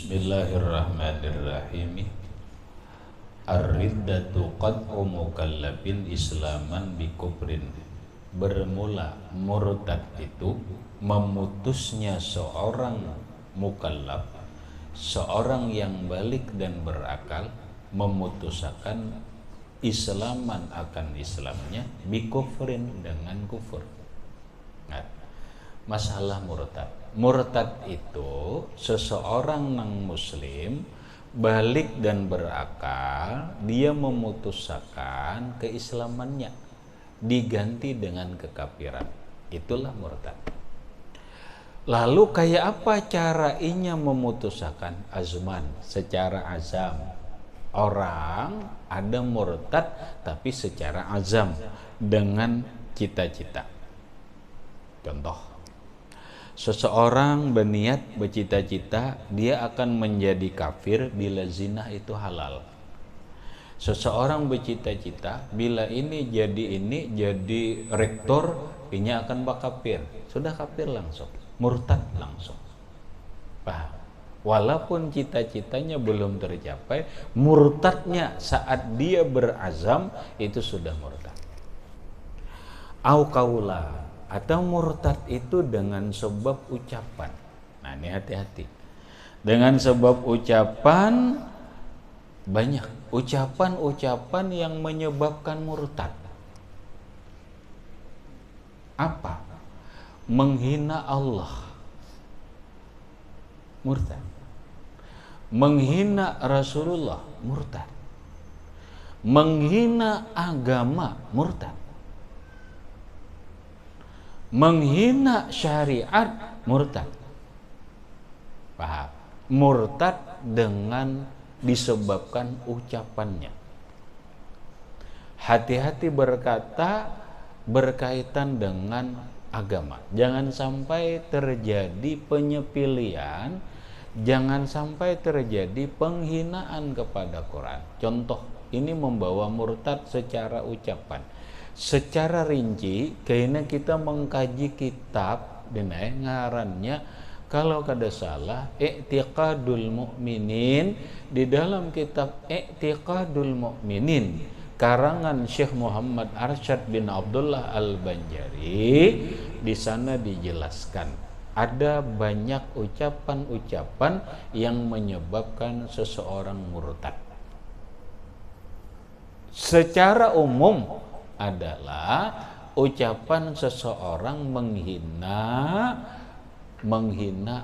Bismillahirrahmanirrahim. Ar-riddatu qad'u mukallafin islaman bi kufrin. Bermula murtad itu memutusnya seorang mukallaf, seorang yang balik dan berakal, memutuskan islaman akan Islamnya bi kufrin, dengan kufur. Nah, masalah murtad. Murtad itu seseorang non muslim balik dan berakal, dia memutuskan keislamannya diganti dengan kekafiran. Itulah murtad. Lalu kayak apa caranya memutuskan azman, secara azam? Orang ada murtad tapi secara azam, dengan cita-cita. Contoh, seseorang berniat, bercita-cita dia akan menjadi kafir bila zina itu halal. Seseorang bercita-cita bila ini jadi rektor, ini akan kafir. Sudah kafir langsung, murtad langsung. Paham? Walaupun cita-citanya belum tercapai, murtadnya saat dia berazam itu sudah murtad. Au kaula, atau murtad itu dengan sebab ucapan. Nah, ini hati-hati. Dengan sebab ucapan, banyak ucapan-ucapan yang menyebabkan murtad. Apa? Menghina Allah, murtad. Menghina Rasulullah, murtad. Menghina agama, murtad. Menghina syariat, murtad. Paham? Murtad dengan disebabkan ucapannya. Hati-hati berkata berkaitan dengan agama. Jangan sampai terjadi penyepilian, jangan sampai terjadi penghinaan kepada Quran. Contoh, ini membawa murtad secara ucapan. Secara rinci, kayaknya kita mengkaji kitab denai ngarannya, kalau kada salah, I'tiqadul Mu'minin. Di dalam kitab I'tiqadul Mu'minin karangan Syekh Muhammad Arsyad bin Abdullah Al-Banjari, di sana dijelaskan ada banyak ucapan-ucapan yang menyebabkan seseorang murtad. Secara umum adalah ucapan seseorang menghina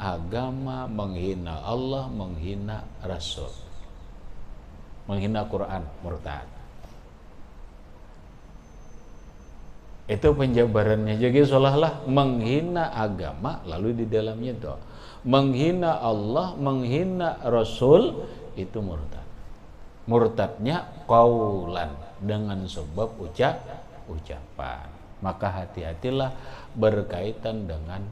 agama, menghina Allah, menghina Rasul, menghina Quran, murtad. Itu penjabarannya. Jadi seolah-olah menghina agama, lalu di dalamnya itu menghina Allah, menghina Rasul, itu murtad. Murtadnya qaulan, dengan sebab ucapan. Maka hati-hatilah berkaitan dengan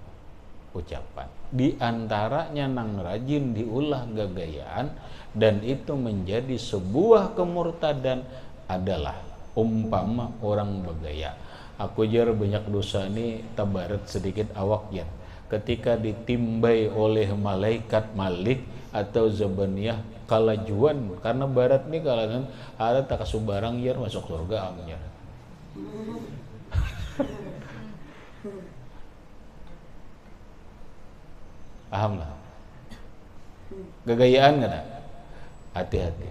ucapan. Di antaranya nang rajin diulah gagayaan, dan itu menjadi sebuah kemurtadan adalah umpama orang bergaya. Aku jar banyak dosa ini tabarat sedikit awaknya. Ketika ditimbai oleh malaikat Malik atau Zabaniyah kalajuan, karena barat nih kalangan ada tak kasubarang jar masuk surga amnya. Paham lah? Gagayaan nggak? Hati-hati.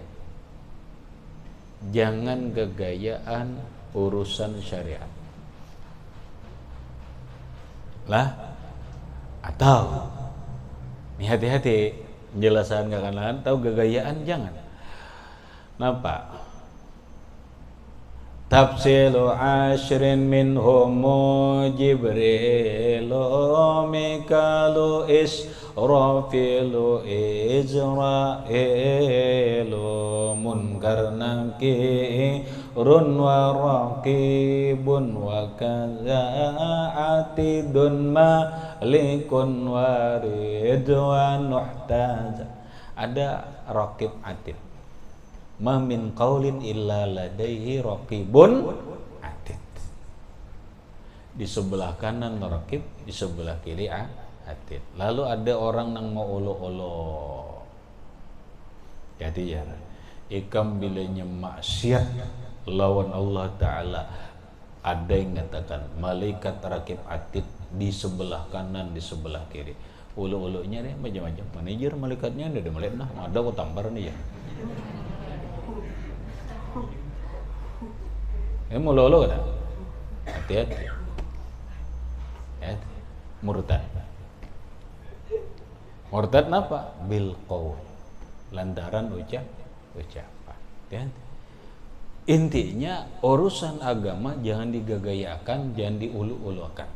Jangan gagayaan urusan syariat. Lah, atau ini hati-hati penjelasan kekanan, tahu gagayaan jangan. Nampak? Tafsilu ashrin minhumu Jibrilu Mikalu Israfilu Izrailu Munkar Nakirun wa Raqibun wa kaza Atidun Malikun wa Ridwan Nuhtaza. Ada Raqib Atid. Ma min qaulin illa ladaihi raqibun atid. Di sebelah kanan raqib, di sebelah kiri atid. Lalu ada orang yang mau olo-olo, Jadi ya, ikam bilanya maksiat lawan Allah Ta'ala, ada yang mengatakan malaikat rakib atid di sebelah kanan, di sebelah kiri. Ulu-ulunya deh macam-macam. Manajer malaikatnya ada melihat nah, ada kok tampar nih ya. Mulu-ulu kan? Hati-hati. Ya, murtad. Murtad apa? Bil qaul. Lantaran ucapan. Ya. Intinya urusan agama jangan digagayakan, jangan diulu-ulukan.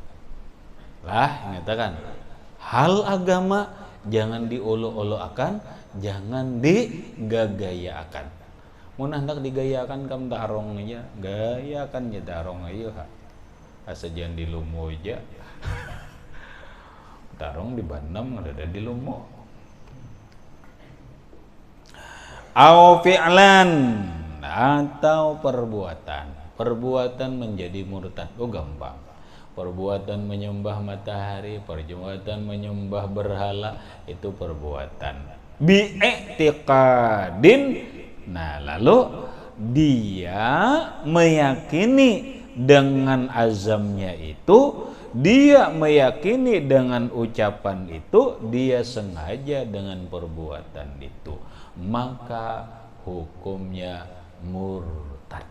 Lah, mengatakan hal agama jangan diulu-ulukan, jangan digagayakan. Mun hendak digayakan kam tarong aja, gayakan ya tarong aja. Asa jangan dilumu aja. Tarong di Bandam ada di lumu. Au fi'lan, atau perbuatan menjadi murtad. Oh gampang. Perbuatan menyembah matahari, perbuatan menyembah berhala, itu perbuatan bi'tiqadin. Nah, lalu dia meyakini dengan azamnya itu, dia meyakini dengan ucapan itu, dia sengaja dengan perbuatan itu, maka hukumnya murtad.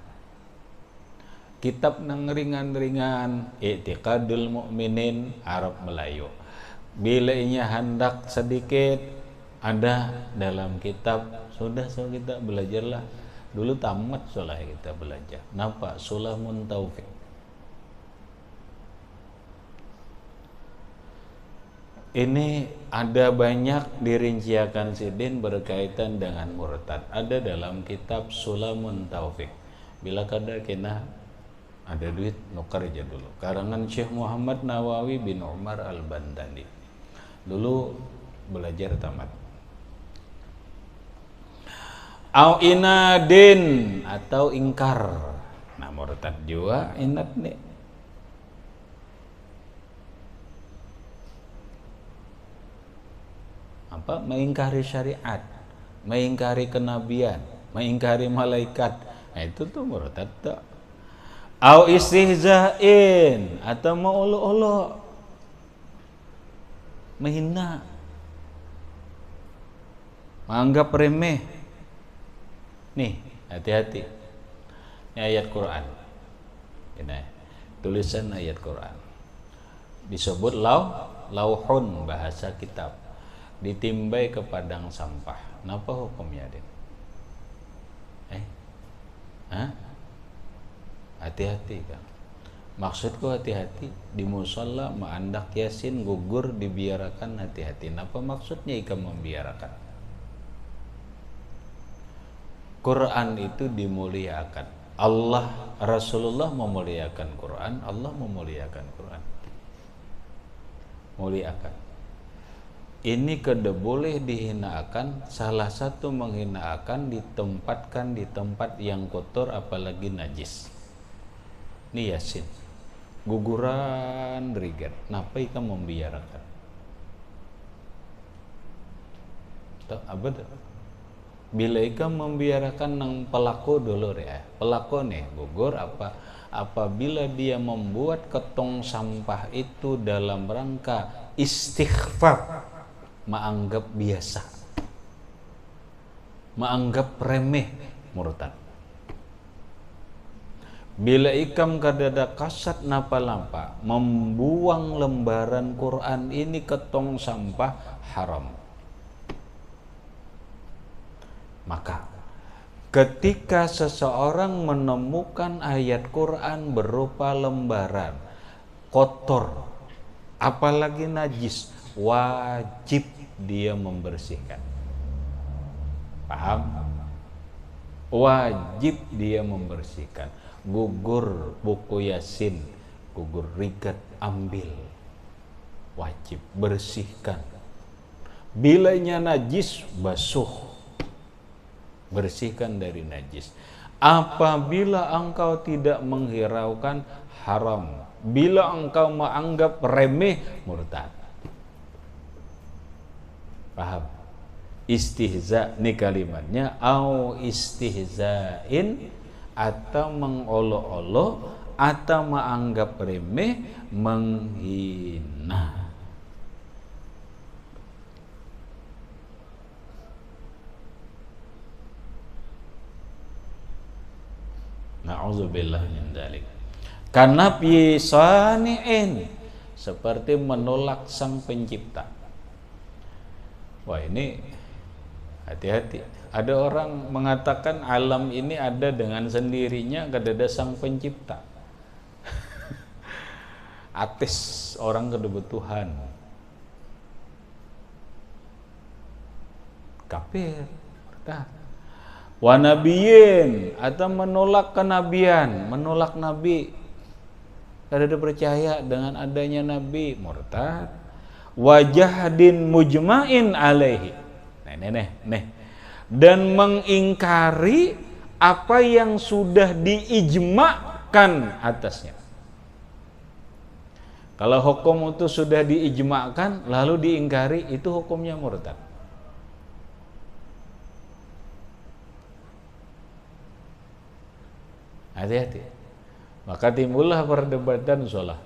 Kitab nang ringan-ringan I'tiqadul Mukminin Arab Melayu. Bila inya hendak sedikit ada dalam kitab, sudah kita belajarlah. Dulu tamat solah kita belajar. Napa? Sulamun Taufik. Ini ada banyak dirinciakan sidin berkaitan dengan murtad. Ada dalam kitab Sulamun Taufik. Bila kada kena ada duit nukar aja dulu. Karangan Syekh Muhammad Nawawi bin Umar Al-Bantani. Dulu belajar tamat. Au inadin, atau ingkar. Nah, murtad juga inat nih. Apa? Mengingkari syariat, mengingkari kenabian, mengingkari malaikat. Nah, itu tuh murtad tuh. Au istihza'in, atau mau ulu-ulu, menghina, menganggap remeh. Nih, hati-hati. Ini ayat Quran. Ini tulisan ayat Quran. Disebut lauhun, bahasa kitab. Ditimbai ke padang sampah. Napa hukumnya, Den? Hati-hati kan. Maksudku hati-hati. Di musola ma'andak yasin gugur dibiarakan, hati-hati. Napa maksudnya ikam membiarakan? Quran itu dimuliakan. Allah, Rasulullah memuliakan Quran, Allah memuliakan Quran. Muliakan. Ini kada boleh dihinakan. Salah satu menghinakan ditempatkan di tempat yang kotor, apalagi najis. Ini yasin guguran rigat. Napa ikam membiarakan? Tak abad. Bila ikam membiarakan nang pelaku dulu ya, pelaku nih gugur apa? Apabila dia membuat ketong sampah itu dalam rangka istighfar, menganggap biasa, menganggap remeh, murtad. Bila ikam kadada kasat napa lampa membuang lembaran Quran ini ke tong sampah, haram. Maka ketika seseorang menemukan ayat Quran berupa lembaran kotor, apalagi najis, wajib dia membersihkan. Paham? Wajib dia membersihkan. Gugur buku yasin, gugur rigat, ambil, wajib bersihkan. Bilanya najis, basuh, bersihkan dari najis. Apabila engkau tidak menghiraukan, haram. Bila engkau menganggap remeh, murtad. Paham? istihza nih kalimatnya, au istihzain, atau mengolok-olok, atau menganggap remeh, menghina. Na'udzubillah min dzalik. Karena pisani'in, seperti menolak sang pencipta. Wah, ini hati-hati. Ada orang mengatakan alam ini ada dengan sendirinya, gak ada sang pencipta. Ateis, orang kebutuhan. Kafir. Wa nabiyyin, atau menolak kenabian, menolak nabi. Tidak ada percaya dengan adanya nabi, murtad. Wa jahdin mujma'in alaihi. Nih. Dan mengingkari apa yang sudah diijma'kan atasnya. Kalau hukum itu sudah diijma'kan lalu diingkari, itu hukumnya murtad. Hati-hati. Maka timbullah perdebatan sholat.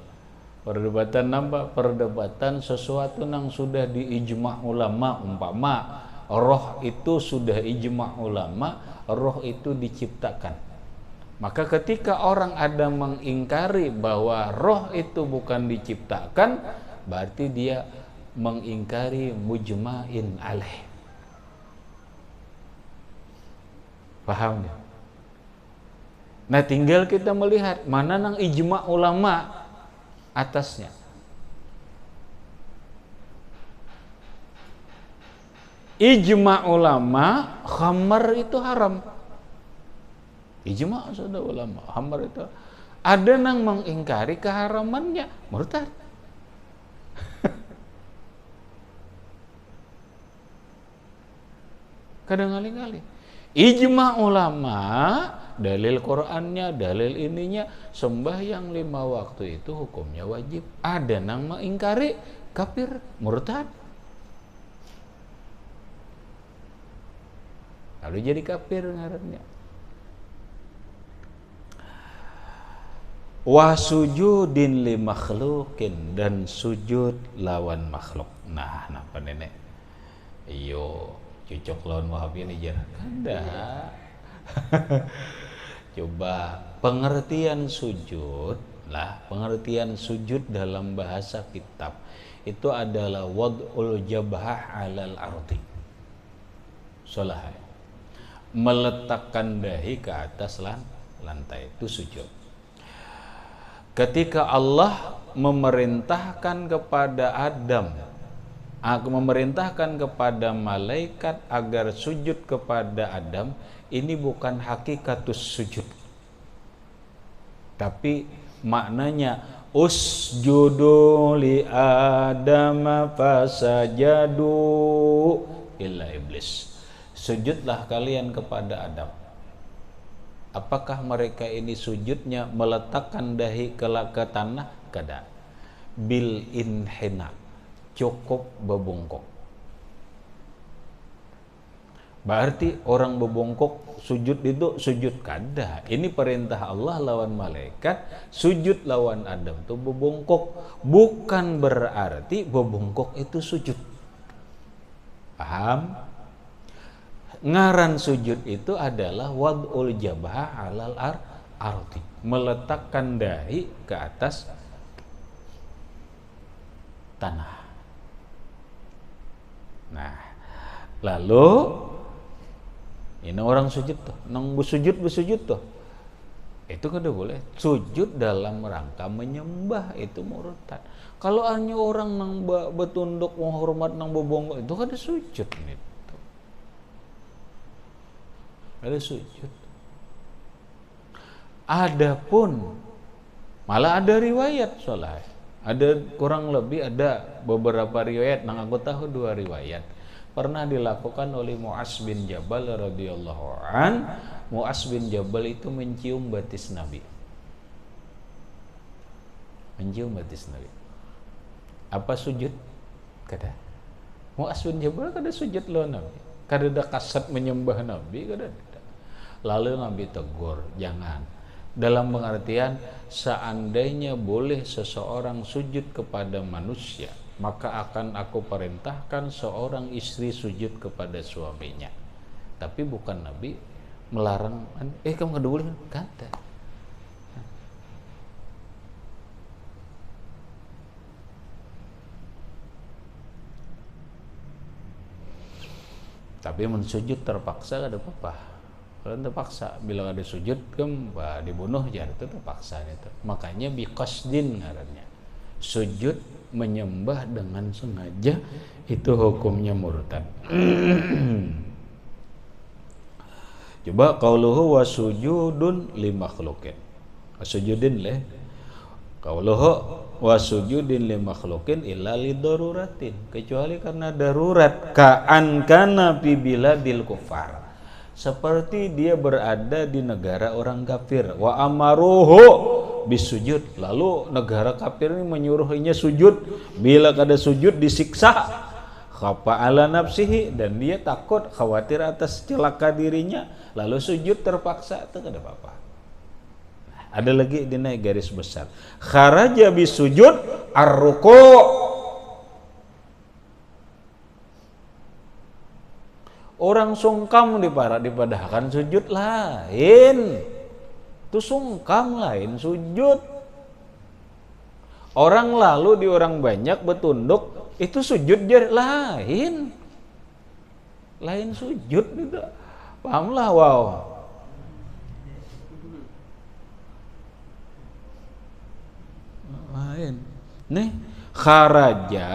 Perdebatan apa? Perdebatan sesuatu yang sudah diijma' ulama. Umpama roh itu sudah ijma' ulama, roh itu diciptakan. Maka ketika orang ada mengingkari bahwa roh itu bukan diciptakan, berarti dia mengingkari mujma'in alaih. Paham ya? Nah, tinggal kita melihat mana nang ijma' ulama atasnya. Ijma' ulama khamar itu haram. Ijma' sudah ulama, khamar itu. Ada nang mengingkari keharamannya, murtad. Kadang-kali ijma' ulama, dalil Qur'annya, dalil ininya, sembahyang 5 waktu itu hukumnya wajib. Ada nang mengingkari, kafir, murtad. Lalu jadi kafir ngarannya. Wa sujudin li makhlukin, dan sujud lawan makhluk. Nah, napa nenek? Iyo, cocok lawan Wahabi ini jangan. Ada. Coba pengertian sujud lah, pengertian sujud dalam bahasa kitab itu adalah wad'ul jabhah 'alal ardi. Salah. Meletakkan dahi ke atas lantai, itu sujud. Ketika Allah memerintahkan kepada Adam, memerintahkan kepada malaikat agar sujud kepada Adam, ini bukan hakikatus sujud, tapi maknanya usjudu li adama fasajadu illa iblis. Sujudlah kalian kepada Adam. Apakah mereka ini sujudnya meletakkan dahi ke tanah? Kada. Bil inhina, cukup bebongkok. Berarti orang bebongkok sujud itu sujud kada. Ini perintah Allah lawan malaikat, sujud lawan Adam itu bebongkok. Bukan berarti bebongkok itu sujud. Paham? Ngaran sujud itu adalah wad'ul jabhah 'alal ardi, meletakkan dahi ke atas tanah. Nah, lalu ini orang sujud tuh, nang bersujud tuh, itu kada boleh. Sujud dalam rangka menyembah itu murtad. Kalau hanya orang nang betunduk menghormat nang bebongkok itu kada sujud nih. Ada sujud. Adapun malah ada riwayat soalnya. Ada kurang lebih ada beberapa riwayat, nang aku tahu 2 riwayat. Pernah dilakukan oleh Mu'az bin Jabal radhiyallahu an. Mu'az bin Jabal itu mencium batis Nabi. Mencium batis Nabi. Apa sujud? Kada. Mu'az bin Jabal kada sujud lawan Nabi. Kadada kasat menyembah Nabi, kadada. Lalu Nabi tegur, jangan. Dalam pengertian, seandainya boleh seseorang sujud kepada manusia, maka akan aku perintahkan seorang istri sujud kepada suaminya. Tapi bukan Nabi melarang, kamu gak boleh, kata. Tapi mensujud terpaksa gak ada apa-apa. Kalau terpaksa, bila ada sujud kan dibunuh ya, itu terpaksa itu. Makanya biqasdin ngarannya. Sujud menyembah dengan sengaja itu hukumnya murtad. Coba qauluhu wasujudun li makhluqin. Wasujudin leh. Qauluhu wasujudin li makhluqin illa li daruratin, kecuali karena darurat, ka'an kana fi biladil kufar, seperti dia berada di negara orang kafir, wa amaruhu bisujud, lalu negara kafir ini menyuruhnya sujud, bila kada sujud disiksa, khafa ala nafsihi, dan dia takut khawatir atas celaka dirinya, lalu sujud terpaksa, itu kada apa-apa. Ada lagi dinaik garis besar, kharaja bisujud ar-ruku', orang sungkam dipadahkan sujud lain, itu sungkam lain sujud. Orang lalu di orang banyak betunduk, itu sujud dia lain sujud itu, pahamlah? Wow. Lain. Nih, kharaja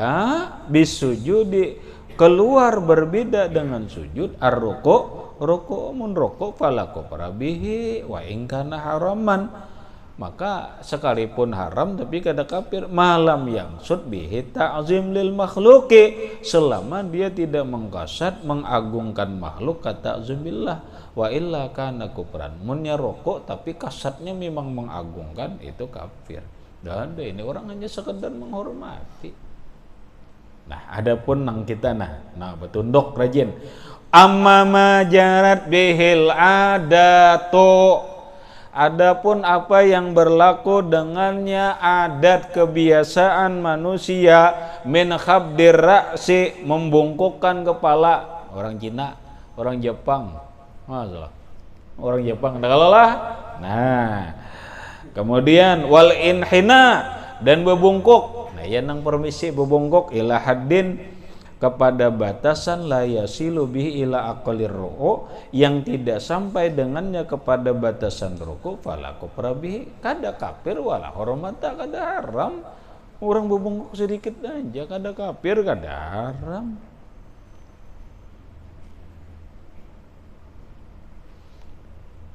bisujudi, keluar berbeda dengan sujud, ruku mun ruku fala kufra bihi wa in kana haraman, maka sekalipun haram tapi kada kafir, malam yang sud bihi ta'zim lil makhluqi, selama dia tidak mengqasad mengagungkan makhluk kata ta'zimillah, wa illa kana kufran, munnya ruku tapi kasadnya memang mengagungkan, itu kafir. Dan ini orang hanya sekedar menghormati. Nah, adapun nang kita nah betunduk rajin. Amma majarat bihil adatu. Adapun apa yang berlaku dengannya adat kebiasaan manusia, min khabdir ra'si, membungkukkan kepala, orang Cina, orang Jepang. Masalah. Orang Jepang lah. Nah, kemudian wal inhina, dan bebungkuk. Nah, ya nang permisi bebungkuk ila haddin, kepada batasan la yasilu bihi ila aqalir ruku', yang tidak sampai dengannya kepada batasan ruku', fala kufra bihi, kada kafir wala hormata, kada haram. Orang bebungkuk sedikit aja kada kafir, kada haram.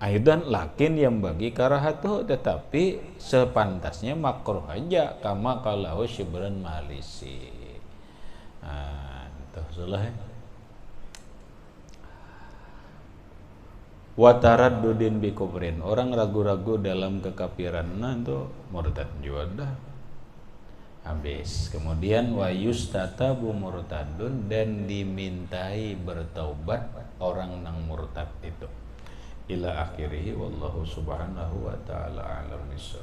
Aidan lakin yang bagi karahatu, tetapi sepantasnya makruh aja, kama kalau syibran malisi. Nah, itu salah. Wataraddudin bi kufrin, orang ragu-ragu dalam kekafiran, nah itu murtad juga dah. Habis. Kemudian wa yustatabu murtadun, dan dimintai bertaubat orang nang murtad itu. Ila akhirih, wallahu subhanahu wa ta'ala a'lam bissawab.